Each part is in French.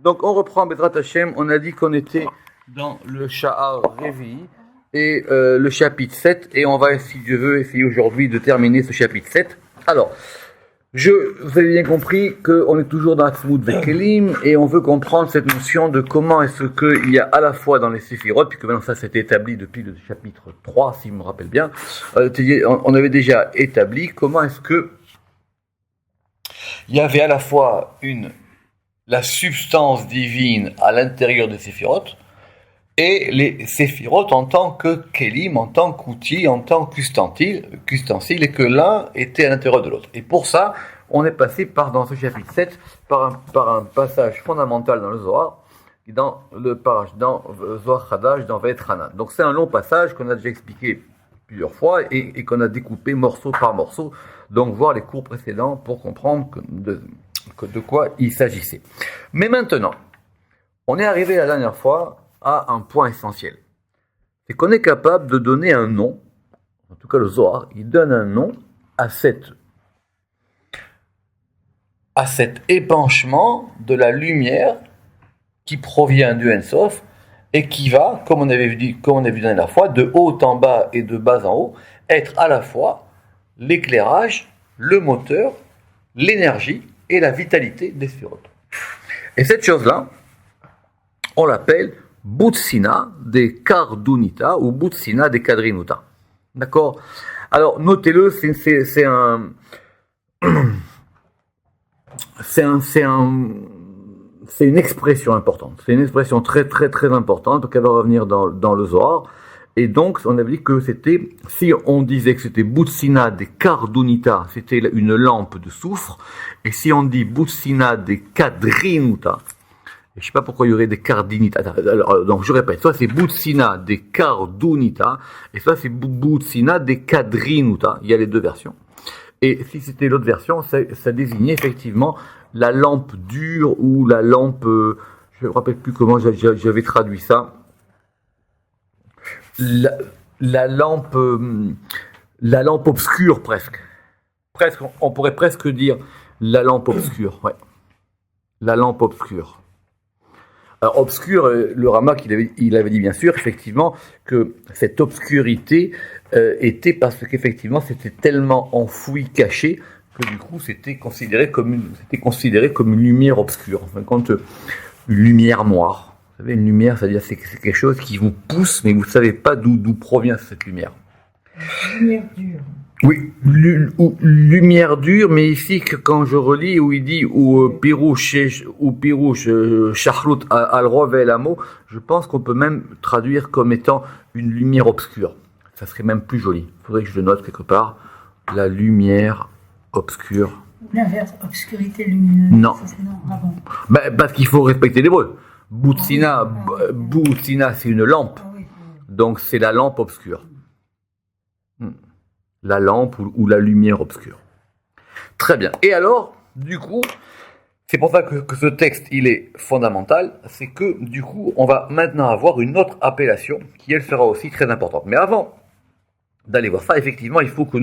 Donc on reprend Bezrat Hashem, on a dit qu'on était dans le Sha'ar Revi et le chapitre 7, et on va, si Dieu veut, essayer aujourd'hui de terminer ce chapitre 7. Alors, vous avez bien compris qu'on est toujours dans Atzmut Vekelim, et on veut comprendre cette notion de comment est-ce qu'il y a à la fois dans les Séphirot, puisque maintenant ça s'est établi depuis le chapitre 3, si je me rappelle bien, on avait déjà établi comment est-ce que il y avait à la fois la substance divine à l'intérieur des Séphirot, et les Séphirot en tant que Kélim, en tant qu'outil, en tant qu'ustensile, et que l'un était à l'intérieur de l'autre. Et pour ça, on est passé dans ce chapitre 7, par un passage fondamental dans le Zohar, dans Zohar Chadash, dans Va'et Hanan. Donc c'est un long passage qu'on a déjà expliqué plusieurs fois, et qu'on a découpé morceau par morceau, donc voir les cours précédents pour comprendre de quoi il s'agissait. Mais maintenant, on est arrivé la dernière fois à un point essentiel. C'est qu'on est capable de donner un nom, en tout cas le Zohar, il donne un nom à cet épanchement de la lumière qui provient du Ein Sof et qui va, comme on avait vu la dernière fois, de haut en bas et de bas en haut, être à la fois l'éclairage, le moteur, l'énergie et la vitalité des sphirotes. Et cette chose-là, on l'appelle Boutsina des Kardunita ou Boutsina des Kadrinuta. D'accord ? Alors, notez-le, c'est une expression importante. C'est une expression très, très, très importante, donc elle va revenir dans le Zohar. Et donc, on avait dit que c'était, si on disait que c'était Boutsina des Kardunita, c'était une lampe de soufre, et si on dit Boutsina des Kadrinuta, je ne sais pas pourquoi il y aurait des Kardinita. Alors, donc, je répète, soit c'est Boutsina des Kardunita, et soit c'est Boutsina des Kadrinuta. Il y a les deux versions. Et si c'était l'autre version, ça désignait effectivement la lampe dure ou la lampe, je ne me rappelle plus comment j'avais traduit ça. La lampe obscure presque. On pourrait presque dire la lampe obscure, ouais. La lampe obscure. Alors, obscur, le Ramak, il avait dit bien sûr, effectivement, que cette obscurité était parce qu'effectivement, c'était tellement enfoui, caché, que du coup, c'était considéré comme une lumière obscure. En fin de compte, une lumière noire. Vous savez, une lumière, c'est-à-dire c'est quelque chose qui vous pousse, mais vous ne savez pas d'où provient cette lumière. Lumière dure. Oui, lumière dure, mais ici, quand je relis, où il dit, ou Pirouche, Shachrut, Al-Rov et Lamo, je pense qu'on peut même traduire comme étant une lumière obscure. Ça serait même plus joli. Il faudrait que je le note quelque part. La lumière obscure. Ou l'inverse, obscurité lumineuse. Non. Ça, c'est non. Ah bon. Parce qu'il faut respecter l'hébreu. Boutsina, c'est une lampe. Ah oui. Donc c'est la lampe obscure. La lampe ou la lumière obscure. Très bien. Et alors, du coup, c'est pour ça que ce texte, il est fondamental, c'est que, du coup, on va maintenant avoir une autre appellation qui, elle, sera aussi très importante. Mais avant d'aller voir ça, effectivement, il faut que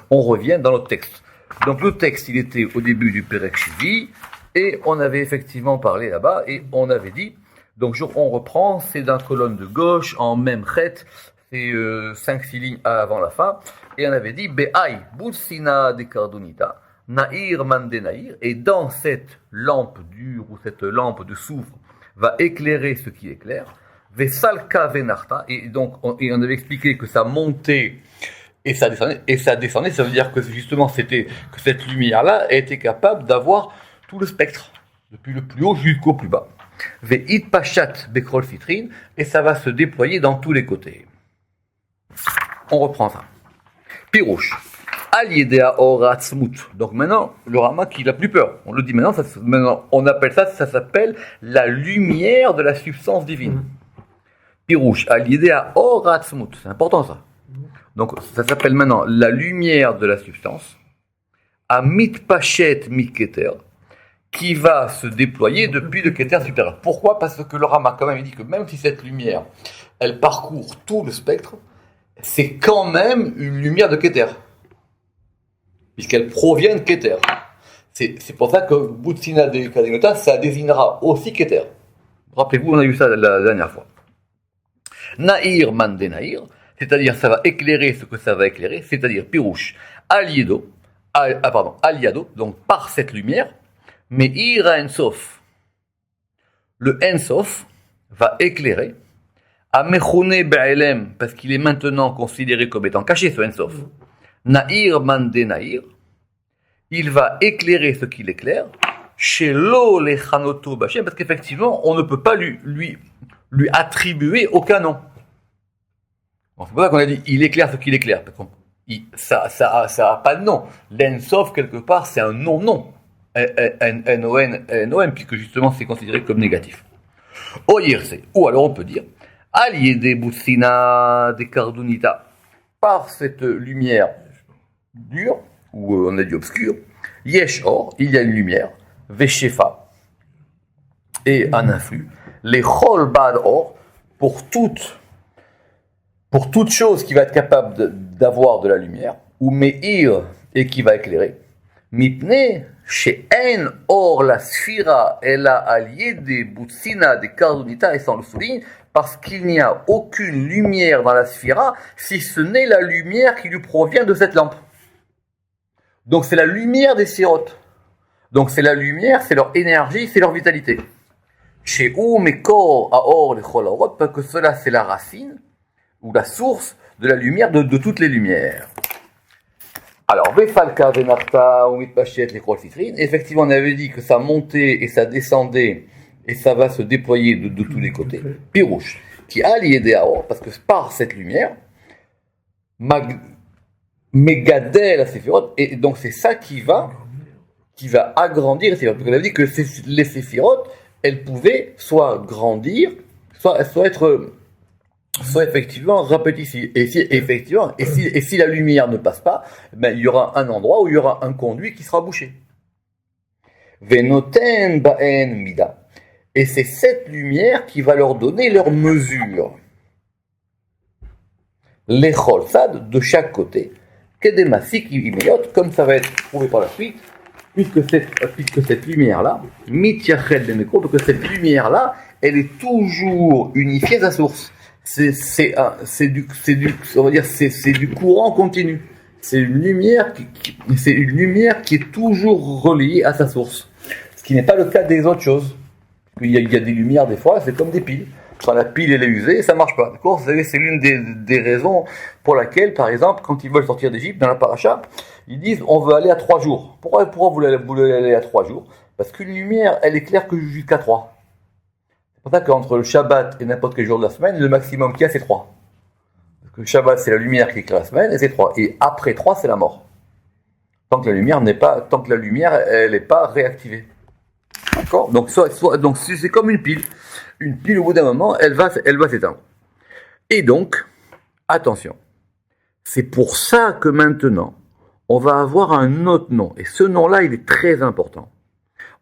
on revienne dans notre texte. Donc, le texte, il était au début du Perek Shvi, et on avait effectivement parlé là-bas, et on avait dit, donc on reprend, c'est dans la colonne de gauche, en même chet, c'est 5-6 lignes avant la fin, et on avait dit Be'ai Boutsina de Kardunita, Naïr Mande Naïr, et dans cette lampe dure ou cette lampe de soufre va éclairer ce qui éclaire, Vesalka Venarta, et donc on avait expliqué que ça montait et ça descendait, ça veut dire que justement que cette lumière-là était capable d'avoir tout le spectre, depuis le plus haut jusqu'au plus bas. Ve'it Pachat Bekrol Fitrin, et ça va se déployer dans tous les côtés. On reprend ça. Pirouche. Aliedea Oratzmut. Donc maintenant, le Ramak, il n'a plus peur. On le dit maintenant, on appelle ça s'appelle la lumière de la substance divine. Pirouche. Aliedea Oratzmut. C'est important ça. Donc ça s'appelle maintenant la lumière de la substance. Amit Pachet Miketer, qui va se déployer depuis le Keter supérieur. Pourquoi ? Parce que le Ramak, quand même, dit que même si cette lumière, elle parcourt tout le spectre, c'est quand même une lumière de Keter, puisqu'elle provient de Keter. C'est pour ça que Boutsina de Kadinota, ça désignera aussi Keter. Rappelez-vous, on a eu ça la dernière fois. Naïr Mande Naïr, c'est-à-dire ça va éclairer ce que ça va éclairer, c'est-à-dire Pirouche, Aliado, donc par cette lumière, mais Ira Ensof. Le Ensof va éclairer, Amechone Be'elem, parce qu'il est maintenant considéré comme étant caché, ce Ensof. Naïr Mande Naïr, il va éclairer ce qu'il éclaire, chez l'eau les Chanoto Bachem, parce qu'effectivement, on ne peut pas lui attribuer aucun nom. Bon, c'est pour ça qu'on a dit, il éclaire ce qu'il éclaire, parce ça a pas de nom. L'Ensof, quelque part, c'est un non-nom. N-O-N, puisque justement, c'est considéré comme négatif. Oyirse, ou alors on peut dire, allié des Boutsina, des Cardunita, par cette lumière dure, ou on a dit obscure, Yesh Or, il y a une lumière, Veshefa, et un influx, les Chol Bad Or, pour toute chose qui va être capable d'avoir de la lumière, ou Meir, et qui va éclairer, Mipne, chez En Or la Sphira, elle a allié des Boutsina, des Cardunita, et sans le souligne, parce qu'il n'y a aucune lumière dans la Sphira, si ce n'est la lumière qui lui provient de cette lampe. Donc c'est la lumière des Sirot. Donc c'est la lumière, c'est leur énergie, c'est leur vitalité. Chez Mekor Aor le Chol Aorot, parce que cela c'est la racine, ou la source de la lumière de toutes les lumières. Alors, Vefalka Venarta ou Mitpachet les Chol Citrine, effectivement on avait dit que ça montait et ça descendait et ça va se déployer de tous les côtés. Pirouche, qui a lié des Aor, parce que par cette lumière, Megadel la Séphirot, et donc c'est ça qui va agrandir les Séphirot. Parce qu'on avait dit que les Séphirot, elles pouvaient soit grandir, soit être effectivement répétitives. Et si la lumière ne passe pas, ben, il y aura un endroit où il y aura un conduit qui sera bouché. Venoten Baen Mida. Et c'est cette lumière qui va leur donner leur mesure. Les Cholsad de chaque côté. Kedemasik imeyot, comme ça va être prouvé par la suite, puisque cette lumière-là, Mityachel de Mekro, parce que cette lumière-là, elle est toujours unifiée à sa source. C'est du courant continu. C'est une lumière qui est toujours reliée à sa source. Ce qui n'est pas le cas des autres choses. Il y a des lumières des fois, c'est comme des piles. Quand la pile elle est usée, ça marche pas. D'accord ? C'est l'une des raisons pour laquelle, par exemple, quand ils veulent sortir d'Égypte, dans la paracha, ils disent on veut aller à 3 jours. Pourquoi vous voulez aller à 3 jours ? Parce qu'une lumière, elle éclaire que jusqu'à 3. C'est pour ça qu'entre le Shabbat et n'importe quel jour de la semaine, le maximum qu'il y a, c'est 3. Parce que le Shabbat, c'est la lumière qui éclaire la semaine, et c'est 3. Et après 3, c'est la mort. Tant que la lumière elle n'est pas réactivée. D'accord ? Donc c'est comme une pile. Une pile, au bout d'un moment, elle va s'éteindre. Et donc, attention, c'est pour ça que maintenant, on va avoir un autre nom. Et ce nom-là, il est très important.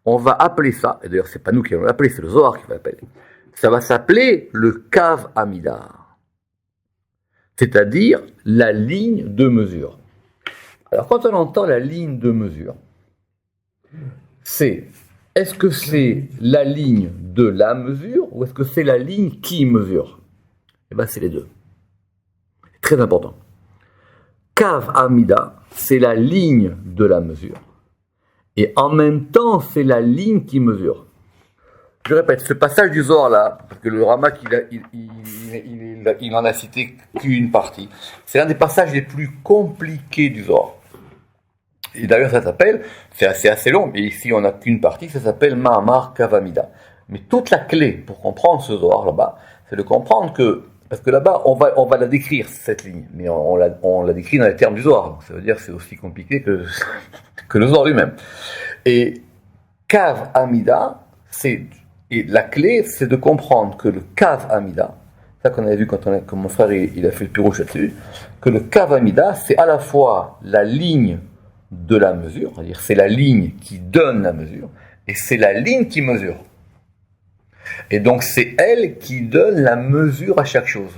On va appeler ça, et d'ailleurs, c'est pas nous qui allons l'appeler, c'est le Zohar qui va l'appeler. Ça va s'appeler le Kav Amidar. C'est-à-dire la ligne de mesure. Alors, quand on entend la ligne de mesure, est-ce que c'est la ligne de la mesure ou est-ce que c'est la ligne qui mesure ? Eh bien, c'est les deux. Très important. Kav Amida, c'est la ligne de la mesure. Et en même temps, c'est la ligne qui mesure. Je répète, ce passage du Zohar là, parce que le Ramak, il en a cité qu'une partie, c'est l'un des passages les plus compliqués du Zohar. Et d'ailleurs, ça s'appelle, c'est assez long, mais ici on n'a qu'une partie, ça s'appelle Ma'amar Kavamida. Mais toute la clé pour comprendre ce Zohar là-bas, c'est de comprendre que, parce que là-bas, on va la décrire, cette ligne, mais on la décrit dans les termes du Zohar. Donc ça veut dire que c'est aussi compliqué que le Zohar lui-même. Et Kav Amida, et la clé, c'est de comprendre que le Kav Amida, ça qu'on avait vu quand mon frère il a fait le pirouche là-dessus, que le Kav Amida, c'est à la fois la ligne de la mesure, c'est-à-dire c'est la ligne qui donne la mesure, et c'est la ligne qui mesure. Et donc c'est elle qui donne la mesure à chaque chose.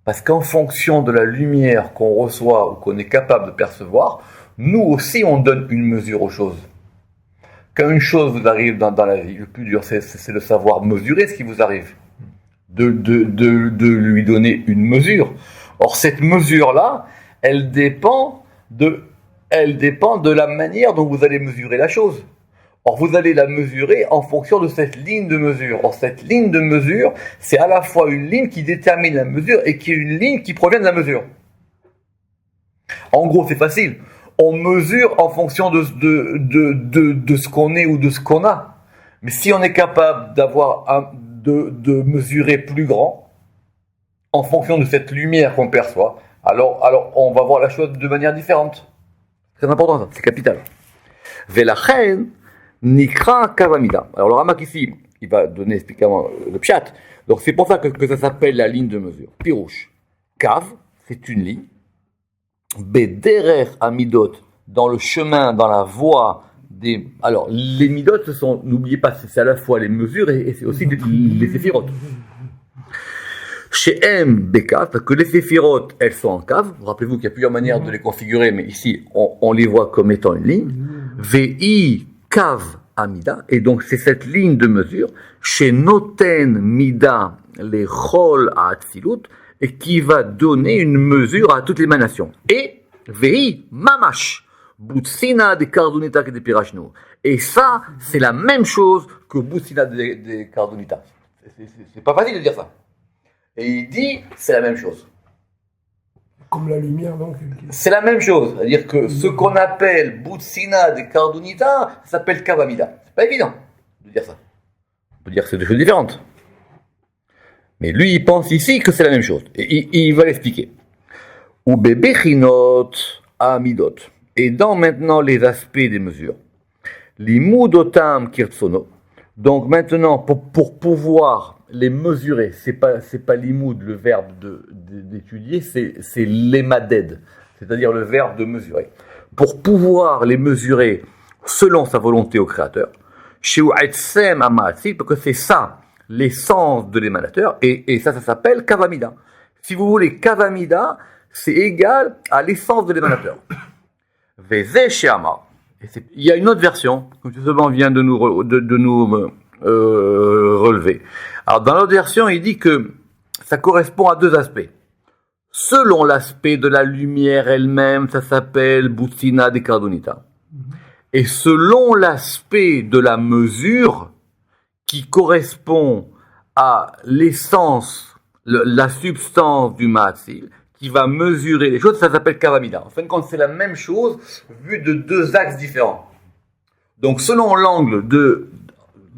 Parce qu'en fonction de la lumière qu'on reçoit ou qu'on est capable de percevoir, nous aussi on donne une mesure aux choses. Quand une chose vous arrive dans la vie, le plus dur, c'est de savoir mesurer ce qui vous arrive. De lui donner une mesure. Or, cette mesure-là, elle dépend de la manière dont vous allez mesurer la chose. Or, vous allez la mesurer en fonction de cette ligne de mesure. Or, cette ligne de mesure, c'est à la fois une ligne qui détermine la mesure et qui est une ligne qui provient de la mesure. En gros, c'est facile. On mesure en fonction de ce qu'on est ou de ce qu'on a. Mais si on est capable de mesurer plus grand, en fonction de cette lumière qu'on perçoit, alors on va voir la chose de manière différente. C'est important ça, c'est capital. Velachen nikra kavamida. Alors le Ramak ici, il va donner explicitement le pshat. Donc c'est pour ça que ça s'appelle la ligne de mesure. Pirouche. Kav, c'est une ligne. Bederer amidot, dans le chemin, dans la voie des... Alors les midot, ce sont, n'oubliez pas, c'est à la fois les mesures et c'est aussi les séphirotes. Chez M, Bekav, parce que les séphirotes, elles sont en cave. Rappelez-vous qu'il y a plusieurs manières de les configurer, mais ici, on les voit comme étant une ligne. VI, Kav, Amida. Et donc, c'est cette ligne de mesure. Chez Noten, Mida, les Chol à Atzilut, et qui va donner une mesure à toutes les émanations. Et VI, Mamash, Boutsina de Kardunita et de Pirachnou. Et ça, c'est la même chose que Boutsina de Kardunita. C'est pas facile de dire ça. Et il dit, c'est la même chose. Comme la lumière, donc. C'est la même chose. C'est-à-dire que ce qu'on appelle Boutsina de Kardunita, ça s'appelle Kavamida. C'est pas évident de dire ça. On peut dire que c'est deux choses différentes. Mais lui, il pense ici que c'est la même chose. Et il va l'expliquer. Ou Bebechinot Amidot. Et dans maintenant les aspects des mesures. Limudotam Kirtsono. Donc maintenant, pour pouvoir les mesurer, c'est pas l'imoud, le verbe d'étudier, c'est l'émaded, c'est-à-dire le verbe de mesurer. Pour pouvoir les mesurer selon sa volonté au Créateur, chez U'etzem Amatzil, parce que c'est ça, l'essence de l'émanateur, et ça s'appelle Kavamida. Si vous voulez, Kavamida, c'est égal à l'essence de l'émanateur. Veze Sheama. Il y a une autre version, que justement vient de nous relever. Alors, dans l'autre version, il dit que ça correspond à deux aspects. Selon l'aspect de la lumière elle-même, ça s'appelle Boutsina de Kardunita. Et selon l'aspect de la mesure, qui correspond à l'essence, la substance du Ma'atzil, qui va mesurer les choses, ça s'appelle Kavamida. En fin de compte, c'est la même chose, vu de deux axes différents. Donc, selon l'angle de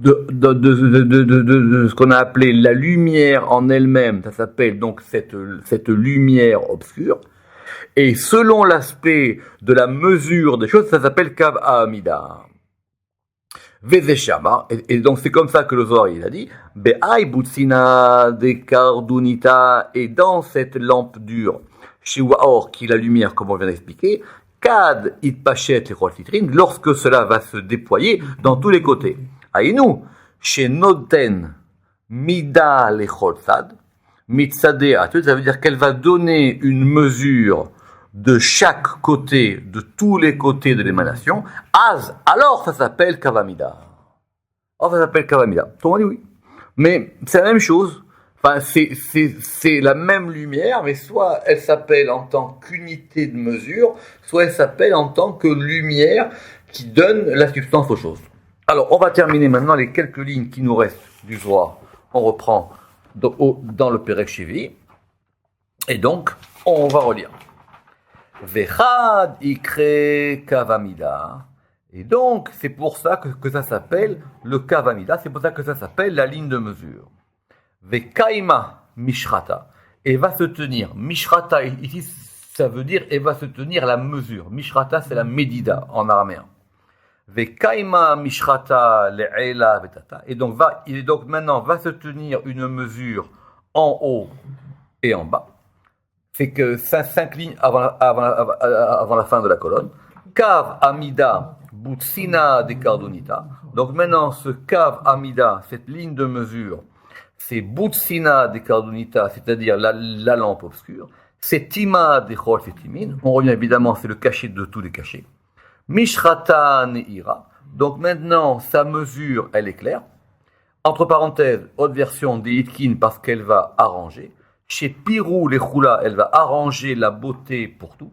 ce qu'on a appelé la lumière en elle-même, ça s'appelle donc cette lumière obscure. Et selon l'aspect de la mesure des choses, ça s'appelle Kav Amida. Vezeshama, et donc c'est comme ça que le Zohar il a dit, Be'ai Boutsina de Kardunita, et dans cette lampe dure, chez Waor, qui est la lumière, comme on vient d'expliquer, Kad Itpachet Lechol Titrin, lorsque cela va se déployer dans tous les côtés. Aïnou, chez Noten Mida Lechol Tzad, Mitzadea, ça veut dire qu'elle va donner une mesure de chaque côté, de tous les côtés de l'émanation, alors ça s'appelle Kavamida. Alors ça s'appelle Kavamida. Tout le monde dit oui. Mais c'est la même chose. Enfin, c'est la même lumière, mais soit elle s'appelle en tant qu'unité de mesure, soit elle s'appelle en tant que lumière qui donne la substance aux choses. Alors, on va terminer maintenant les quelques lignes qui nous restent du Zohar. On reprend dans le Perek Shevi. Et donc, on va relire. Vechad ikre kavamida. Et donc, c'est pour ça que ça s'appelle le kavamida, c'est pour ça que ça s'appelle la ligne de mesure. Vekaima mishrata. Et va se tenir. Mishrata, ici, ça veut dire, et va se tenir la mesure. Mishrata, c'est la médida en araméen. Vekaima mishrata le'ela vetata. Et donc, maintenant, va se tenir une mesure en haut et en bas. C'est que 5 lignes avant la fin de la colonne. Kav Amida Boutsina de Kardunita. Donc maintenant, ce Kav Amida, cette ligne de mesure, c'est Boutsina de Kardunita, c'est-à-dire la lampe obscure. C'est Tima de Chol Setimin. On revient évidemment, c'est le cachet de tous les cachets. Mishrata Neira. Donc maintenant, sa mesure, elle est claire. Entre parenthèses, autre version des Hitkin parce qu'elle va arranger. Chez Pirou, les Choula, elle va arranger la beauté pour tout.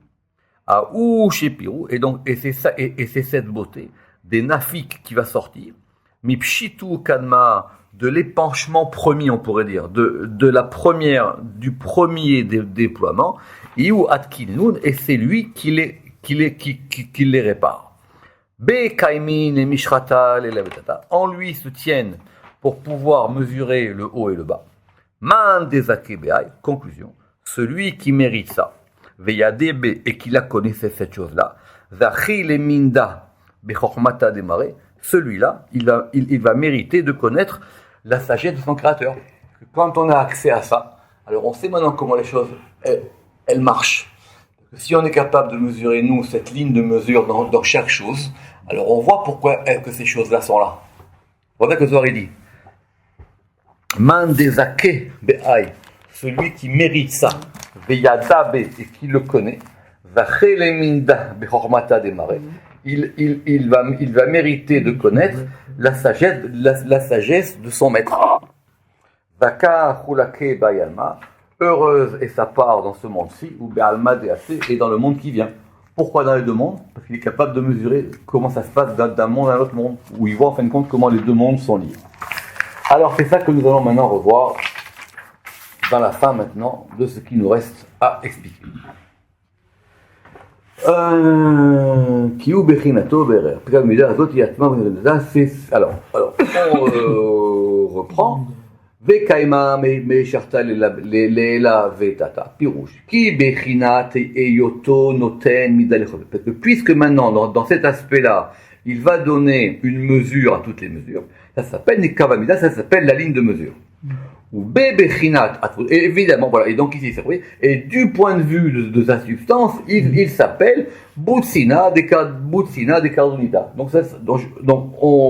Ah, ou chez Pirou, et c'est ça, et c'est cette beauté des Nafik qui va sortir. Mipshitu Kanma, de l'épanchement premier, on pourrait dire, du premier déploiement, Iou Atkinun, et c'est lui qui les répare. Be Kaimin et Mishratal et Lavetata, en lui se tiennent pour pouvoir mesurer le haut et le bas. Man Dezake Be'ai, conclusion, celui qui mérite ça, Veyadebe, et qui la connaissait cette chose-là, Zachi le Minda, Bechormata Demare, celui-là, il va mériter de connaître la sagesse de son créateur. Quand on a accès à ça, alors on sait maintenant comment les choses, elles marchent. Si on est capable de mesurer, nous, cette ligne de mesure dans chaque chose, alors on voit pourquoi que ces choses-là sont là. Voilà que Zohar dit. Man dezake be'ai, celui qui mérite ça, ve'yadabe, et qui le connaît, vachele minda bechormata demare, il va mériter de connaître la sagesse de son maître. Vaka chulake bayalma, heureuse est sa part dans ce monde-ci, ou be'alma de'ase, et dans le monde qui vient. Pourquoi dans les deux mondes? Parce qu'il est capable de mesurer comment ça se passe d'un monde à un autre monde, où il voit en fin de compte comment les deux mondes sont liés. Alors c'est ça que nous allons maintenant revoir dans la fin maintenant de ce qui nous reste à expliquer. Alors, on reprend. Vekaima me sharta lela vetata pirouche qui bechinat eyoto noten midalechot. Parce que puisque maintenant dans cet aspect-là, il va donner une mesure à toutes les mesures, ça s'appelle Nikavamida, ça s'appelle la ligne de mesure. Ou bebechinat, évidemment, voilà, et donc ici c'est vrai, et du point de vue de sa substance, il s'appelle Butsina des Cardonita. Donc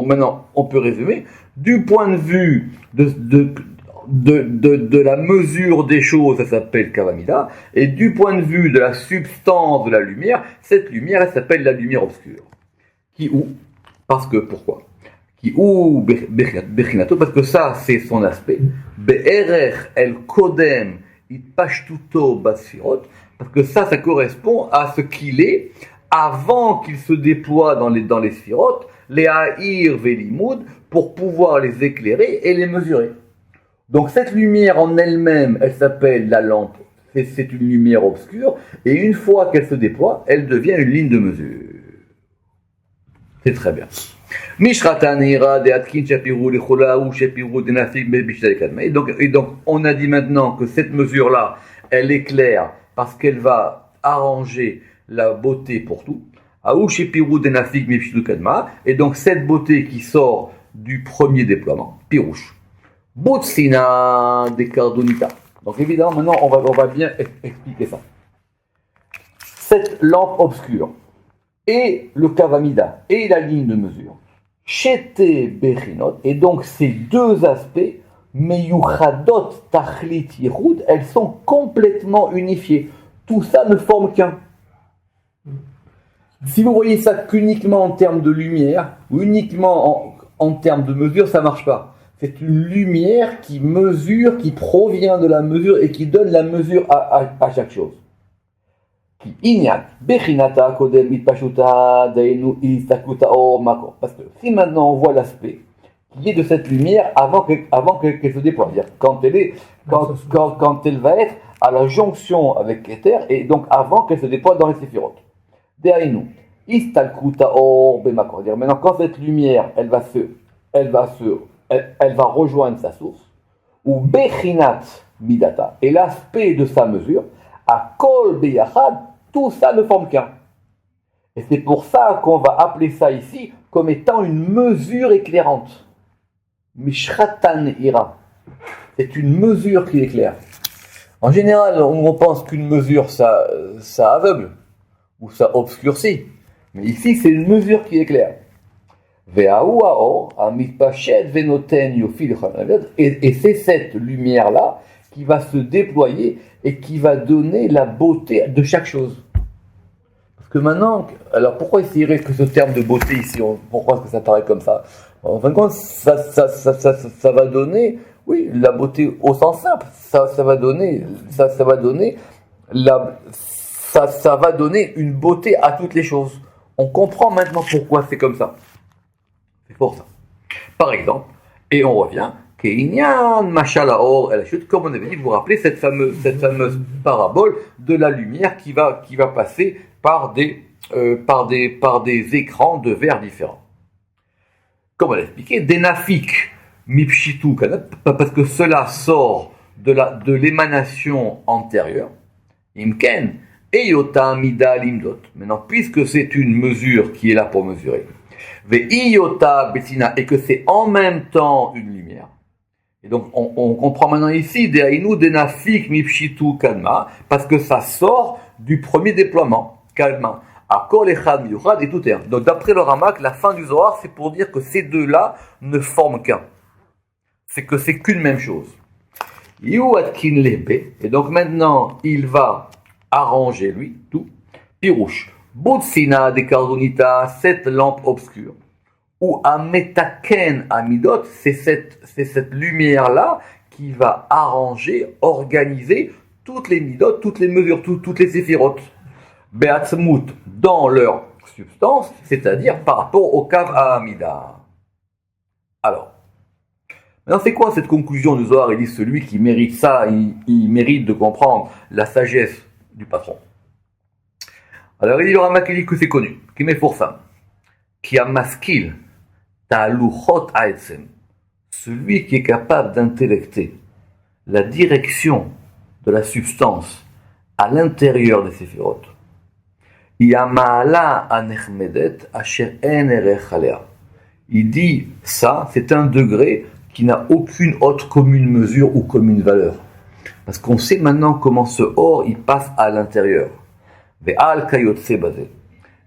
maintenant on peut résumer, du point de vue de la mesure des choses, ça s'appelle Kavamida, et du point de vue de la substance de la lumière, cette lumière, elle s'appelle la lumière obscure. Pourquoi parce que ça, c'est son aspect. Be'erer el kodem itpashtuto basfirot, parce que ça correspond à ce qu'il est avant qu'il se déploie dans les sphirotes, les ha'ir ve'limud, pour pouvoir les éclairer et les mesurer. Donc cette lumière en elle-même, elle s'appelle la lampe. C'est une lumière obscure, et une fois qu'elle se déploie, elle devient une ligne de mesure. C'est très bien. Et donc, on a dit maintenant que cette mesure-là, elle est claire parce qu'elle va arranger la beauté pour tout. Et donc, cette beauté qui sort du premier déploiement, Pirouche. Botsina de Cardonita. Donc, évidemment, maintenant, on va bien expliquer ça. Cette lampe obscure et le Kavamida et la ligne de mesure. Chete Bechinot, et donc ces deux aspects, Meyuchadot Tachlit Yehud, elles sont complètement unifiées. Tout ça ne forme qu'un. Si vous voyez ça qu'uniquement en termes de lumière, ou uniquement en termes de mesure, ça ne marche pas. C'est une lumière qui mesure, qui provient de la mesure et qui donne la mesure à chaque chose. Parce que si maintenant on voit l'aspect qui est de cette lumière avant qu'elle se déploie, c'est-à-dire quand elle va être à la jonction avec l'éther et donc avant qu'elle se déploie dans les séphirotes. Maintenant quand cette lumière elle va rejoindre sa source, ou bechinat midata, et l'aspect de sa mesure, à kol beyachad, tout ça ne forme qu'un. Et c'est pour ça qu'on va appeler ça ici comme étant une mesure éclairante. Mishratan ira. C'est une mesure qui éclaire. En général, on pense qu'une mesure, ça aveugle, ou ça obscurcit. Mais ici, c'est une mesure qui éclaire. Et c'est cette lumière-là qui va se déployer et qui va donner la beauté de chaque chose. Parce que maintenant, alors pourquoi essayer que ce terme de beauté ici, pourquoi est-ce que ça paraît comme ça? En fin de compte, ça va donner, oui, la beauté au sens simple, ça va donner une beauté à toutes les choses. On comprend maintenant pourquoi c'est comme ça. C'est pour ça. Par exemple, et on revient, Keïnian, Machal Haor, la chute, comme on avait dit, vous vous rappelez cette fameuse parabole de la lumière qui va passer par des écrans de verre différents. Comme on l'a expliqué, des nafiques, mipchitu, parce que cela sort de l'émanation antérieure, imken, et yota mida limdot. Maintenant, puisque c'est une mesure qui est là pour mesurer, ve'iyota betina, et que c'est en même temps une lumière. Et donc, on comprend maintenant ici, de'ainu denafik mipshitu kalma, parce que ça sort du premier déploiement, kalma. Akol echad miyuchad et tout est un. Donc, d'après le Ramak, la fin du Zohar, c'est pour dire que ces deux-là ne forment qu'un. C'est que c'est qu'une même chose. Yuatkin lebe, et donc maintenant, il va arranger, lui, tout. Pirouche. Botsina de Kardonita, cette lampe obscure. Ou Ametaken Amidot, c'est cette lumière-là qui va arranger, organiser toutes les midot, toutes les mesures, toutes les séphirotes. Beatzmut, dans leur substance, c'est-à-dire par rapport au Kav Amida. Alors, maintenant c'est quoi cette conclusion du Zohar? Il dit celui qui mérite ça, il mérite de comprendre la sagesse du patron. Alors il dit le Ramak, il dit que c'est connu, qui met pour ça, qui a maskil, ta'aluchot ha'etzem, celui qui est capable d'intellecter la direction de la substance à l'intérieur des séphirotes. Yamala anechmedet asher en erech alea. Il dit ça, c'est un degré qui n'a aucune autre commune mesure ou commune valeur. Parce qu'on sait maintenant comment ce or il passe à l'intérieur. Ve'al kayotse bazé.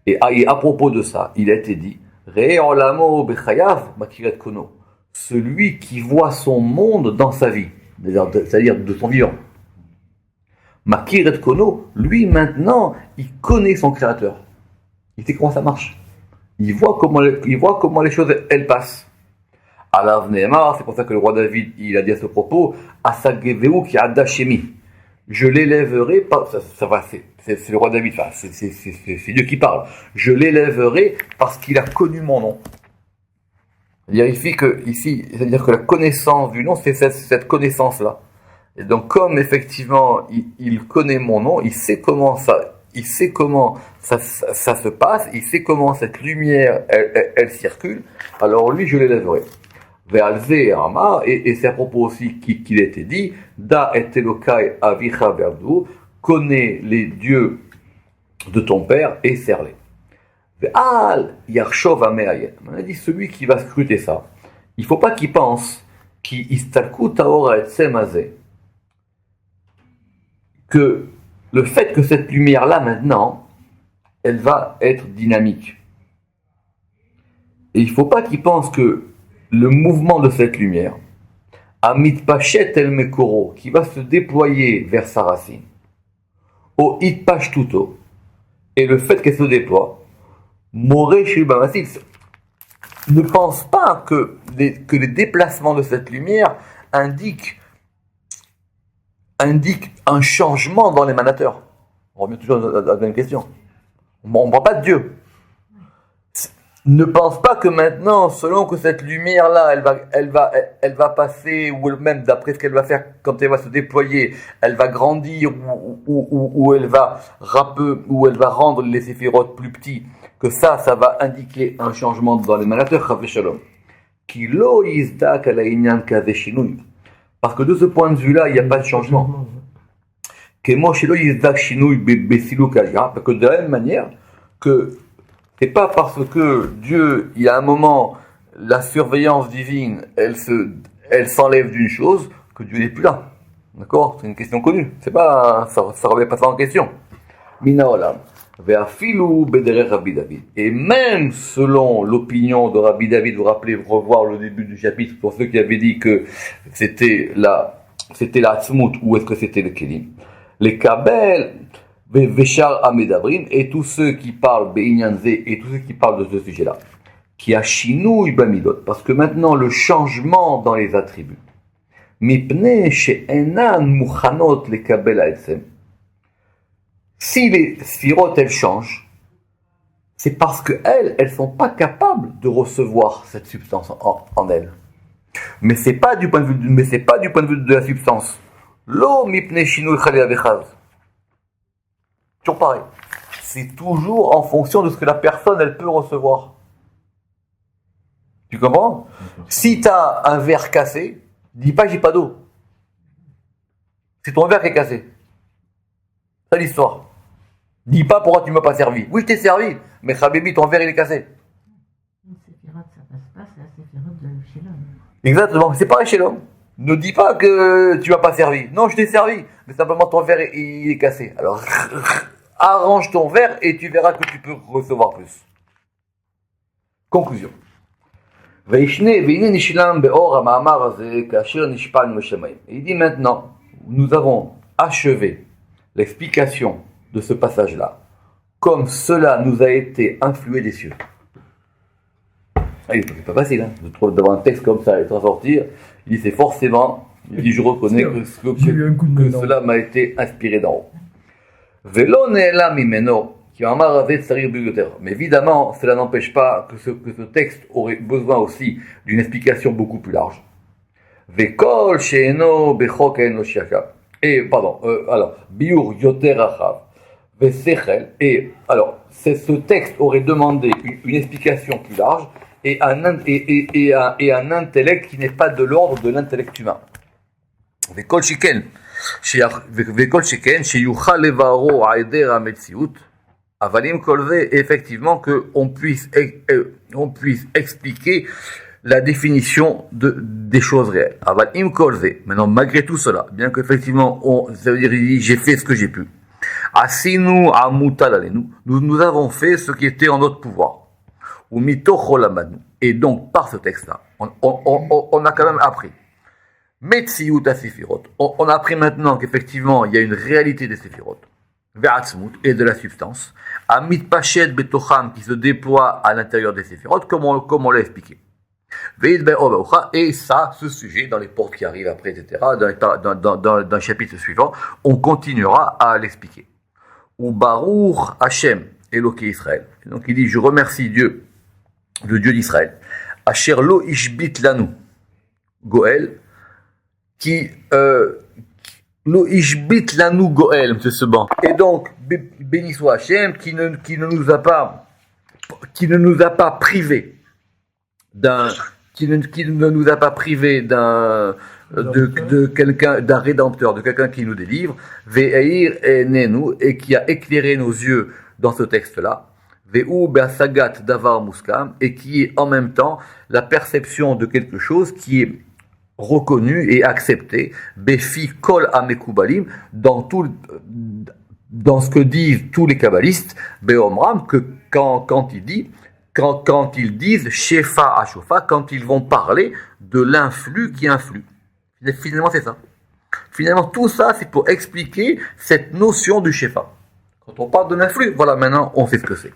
Et à propos de ça, il a été dit Re olamo bechayav makiret kono. Celui qui voit son monde dans sa vie, c'est-à-dire de son vivant. Makiret kono, lui maintenant, il connaît son créateur. Il sait comment ça marche. Il voit comment les choses elles passent. Alav Nehemar, c'est pour ça que le roi David il a dit à ce propos, Asageveu ki adashemi. Je l'élèverai pas. C'est le roi David. Enfin, c'est Dieu qui parle. Je l'élèverai parce qu'il a connu mon nom. C'est-à-dire c'est-à-dire que la connaissance du nom, c'est cette connaissance-là. Et donc, comme effectivement, il connaît mon nom, il sait comment ça se passe, il sait comment cette lumière, elle circule, alors lui, je l'élèverai. Et c'est à propos aussi qu'il a été dit, Da et Elokai avicha verdu, connais les dieux de ton père et serre-les. Ve'al yarshov ameayet. On a dit, celui qui va scruter ça, il ne faut pas qu'il pense, qu'il istalku taora et semazé, que le fait que cette lumière-là, maintenant, elle va être dynamique. Et il ne faut pas qu'il pense que le mouvement de cette lumière, Amit Pachet El Mekoro, qui va se déployer vers sa racine, au Itpash Tuto, et le fait qu'elle se déploie, Moré Shubamasil, ne pense pas que les déplacements de cette lumière indiquent un changement dans l'émanateur. On revient toujours à la même question. On ne parle pas de Dieu. Ne pense pas que maintenant, selon que cette lumière-là, elle va passer, ou même d'après ce qu'elle va faire, quand elle va se déployer, elle va grandir, ou elle va rendre les séphirotes plus petits, que ça va indiquer un changement dans l'émanateur, Chavé Shalom. Ki lo yizdak ala inyan kaze shinui. Parce que de ce point de vue-là, il n'y a pas de changement. Parce que de la même manière que c'est pas parce que Dieu, il y a un moment, la surveillance divine, elle s'enlève d'une chose, que Dieu n'est plus là. D'accord? C'est une question connue. C'est pas, ça remet pas ça en question. Mina olam. Ve'afilu bederech Rabbi David. Et même selon l'opinion de Rabbi David, vous rappelez, revoir le début du chapitre, pour ceux qui avaient dit que c'était la Tzmut, ou est-ce que c'était le Kelim. Les Kabel, Veshar Amedavrim, et tous ceux qui parlent Beinyanze, et tous ceux qui parlent de ce sujet-là, qui a Shinou Ibamidot, parce que maintenant le changement dans les attributs, Mipne she'enan muchanot lekabel ha'etzem, si les sphirotes elles changent, c'est parce qu'elles sont pas capables de recevoir cette substance en elles. Mais c'est pas du point de vue de la substance. Lo mipne shinu chali avechaz. Toujours pareil. C'est toujours en fonction de ce que la personne elle peut recevoir. Tu comprends? Si tu as un verre cassé, dis pas j'ai pas d'eau. C'est ton verre qui est cassé. C'est l'histoire. Dis pas pourquoi tu m'as pas servi. Oui, je t'ai servi, mais Habibi, ton verre il est cassé. Une séphirote, ça passe pas, c'est la séphirote de chez l'homme. Exactement, c'est pareil chez l'homme. Ne dis pas que tu m'as pas servi. Non, je t'ai servi, mais simplement ton verre il est cassé. Alors, arrange ton verre et tu verras que tu peux recevoir plus. Conclusion. Il dit maintenant, nous avons achevé l'explication de ce passage-là, comme cela nous a été influé des cieux. C'est pas facile, hein, de trouver d'avoir un texte comme ça et de sortir. Il dit c'est forcément, il dit je reconnais que cela m'a été inspiré d'en haut. Velo ne'ela mimeno, qui a amarazé tsarir bibliothèque. Mais évidemment, cela n'empêche pas que ce texte aurait besoin aussi d'une explication beaucoup plus large. Vekol she'eno bechok enoshiaka. Et pardon, alors biur yoter achav. Et alors, ce texte aurait demandé une explication plus large et un intellect qui n'est pas de l'ordre de l'intellect humain. Effectivement, qu'on puisse expliquer la définition des choses réelles. Maintenant, malgré tout cela, bien qu'effectivement, ça veut dire j'ai fait ce que j'ai pu. Asinu amutal alenu, nous avons fait ce qui était en notre pouvoir. Ou mitocholamanu. Et donc, par ce texte-là, on a quand même appris. Metsiut asifirot. On a appris maintenant qu'effectivement, il y a une réalité des séphirotes. Ve'atzmut, et de la substance. Amit pachet betocham, qui se déploie à l'intérieur des séphirotes, comme on l'a expliqué. Et ça, ce sujet, dans les portes qui arrivent après, etc., dans le chapitre suivant, on continuera à l'expliquer. Ou Baruch Hashem, Eloké Israël. Donc il dit, je remercie Dieu, le Dieu d'Israël. Asher lo ishbit lanu, Goël, qui lo ishbit lanu Goël, c'est ce banc. Et donc, béni soit Hashem, qui ne nous a pas privés qui ne nous a pas privés de quelqu'un, d'un rédempteur, de quelqu'un qui nous délivre, Ve'eir enenu, et qui a éclairé nos yeux dans ce texte-là, Ve'u be'asagat davar muskam, et qui est en même temps la perception de quelque chose qui est reconnu et accepté, Befi kol amekubalim, dans ce que disent tous les kabbalistes, Be'omram, que quand ils disent Shefa Ashofa, quand ils vont parler de l'influx qui influe. Finalement, c'est ça. Finalement, tout ça, c'est pour expliquer cette notion du Shefa. Quand on parle de l'influx, voilà, maintenant, on sait ce que c'est.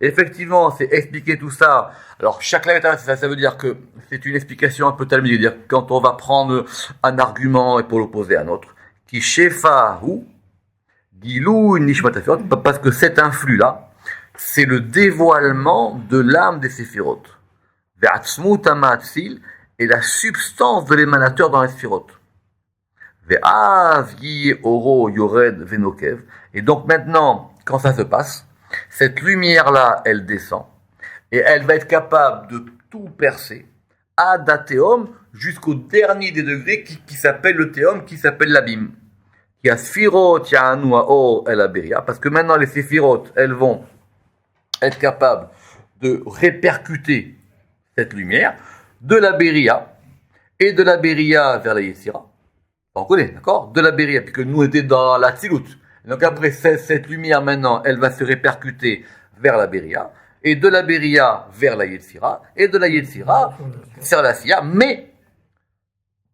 Effectivement, c'est expliquer tout ça. Alors, shakla vetaria, ça veut dire que c'est une explication un peu talmudique, dire quand on va prendre un argument et pour l'opposer à un autre, qui Shefa ou Gilou Nishmat, parce que cet influx-là, c'est le dévoilement de l'âme des séphirotes. Ve'atzmut ha'ma'atzil est la substance de l'émanateur dans les séphirotes. Ve'av yi oro yored venokev. Et donc maintenant, quand ça se passe, cette lumière-là, elle descend, et elle va être capable de tout percer, ad athéum, jusqu'au dernier des degrés qui s'appelle le théum, qui s'appelle l'abîme. Qui a Sphirot, Ya'anu Ha'or El Aberia, parce que maintenant les Séphirot, elles vont être capables de répercuter cette lumière de la Beria et de la Beria vers la Yetzira. On connaît, d'accord? De la Beria, puisque nous étions dans la Tzilut. Donc après, cette lumière maintenant, elle va se répercuter vers la Beria, et de la Beria vers la Yetzira, et de la Yetzira vers la Sia, mais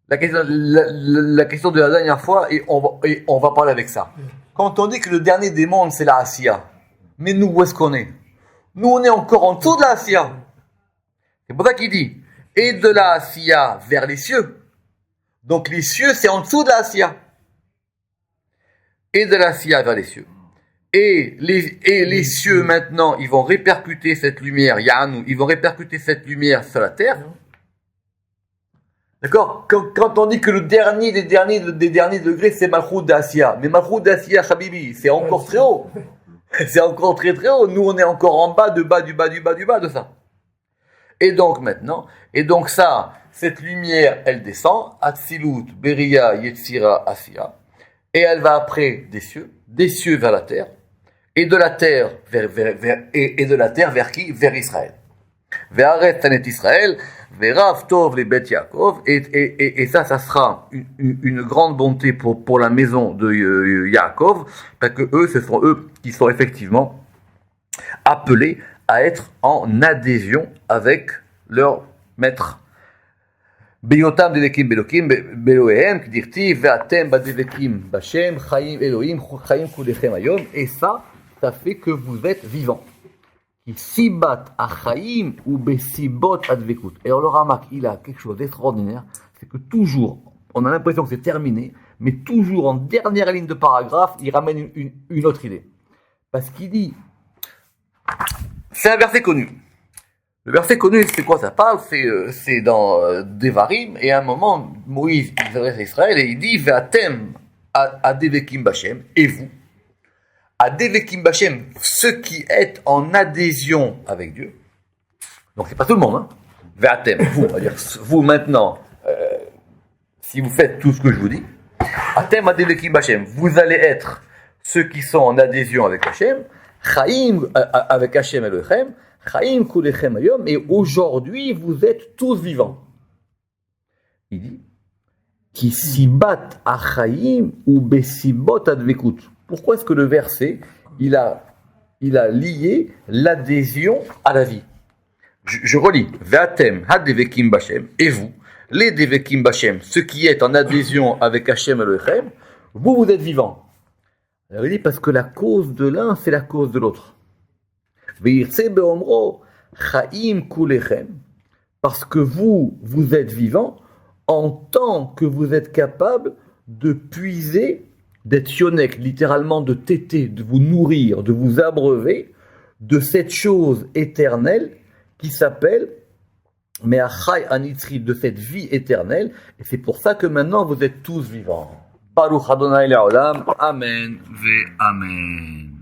la question de la dernière fois, et on va parler avec ça. Quand on dit que le dernier des mondes, c'est la Asiya, mais nous, où est-ce qu'on est? Nous, on est encore en dessous de la Asiya. C'est pour ça qu'il dit, et de la Asiya vers les cieux. Donc les cieux, c'est en dessous de la Asiya. Et de la Asiya vers les cieux. Et les cieux, maintenant, ils vont répercuter cette lumière, Ya'anou, ils vont répercuter cette lumière sur la terre. D'accord? Quand on dit que le dernier des derniers degrés, c'est Malchut d'Asiya. Mais Malchut d'Asiya, Habibi, c'est encore très haut. C'est encore très très haut. Nous, on est encore en bas, du bas de ça. Et donc maintenant, ça, cette lumière, elle descend, Atzilut, Beria, Yetzira, Asiya. Et elle va après des cieux vers la terre. Et de la terre vers qui? Vers Israël. Ve'aretz tanet Israël, ve'rav tov le bet Yaakov, et ça sera une grande bonté pour la maison de Yaakov, parce que ce sont eux qui sont effectivement appelés à être en adhésion avec leur maître. Beyotam devekim belokim belohem, kdirti ve'atem badevekim b'Hashem, chaim Elohim, chaim kulechem hayom, et ça fait que vous êtes vivants. Sibat achaim ou besibot advekut. Et alors le Ramak, il a quelque chose d'extraordinaire, c'est que toujours, on a l'impression que c'est terminé, mais toujours en dernière ligne de paragraphe, il ramène une autre idée. Parce qu'il dit, c'est un verset connu. Le verset connu, c'est quoi ça parle? C'est dans Devarim, et à un moment, Moïse, il s'adresse à Israël, et il dit, Ve'atem adevekim b'Hashem, et vous, Adevekim b'Hashem, ceux qui êtes en adhésion avec Dieu. Donc c'est pas tout le monde, hein. Ve'atem, vous, on va dire, vous maintenant, si vous faites tout ce que je vous dis, Atem adevekim b'Hashem, vous allez être ceux qui sont en adhésion avec Hachem, Chaim, avec Hachem Elohim, Chaim kulechem hayom, et aujourd'hui vous êtes tous vivants. Il dit, Ki sibat achaim ou besibot advekut. Pourquoi est-ce que le verset, il a lié l'adhésion à la vie? Je relis. Ve'atem hadevekim b'Hashem, et vous, les devekim b'Hashem, ceux qui êtes en adhésion avec Hachem Elohim, vous êtes vivants. Alors il dit parce que la cause de l'un, c'est la cause de l'autre. Ve'irtse be'omro chaim kulechem, parce que vous êtes vivants en tant que vous êtes capable de puiser, d'être yonek, littéralement de téter, de vous nourrir, de vous abreuver de cette chose éternelle qui s'appelle Me'achai anitzri, de cette vie éternelle. Et c'est pour ça que maintenant vous êtes tous vivants. Baruch Adonai Le'olam. Amen ve Amen.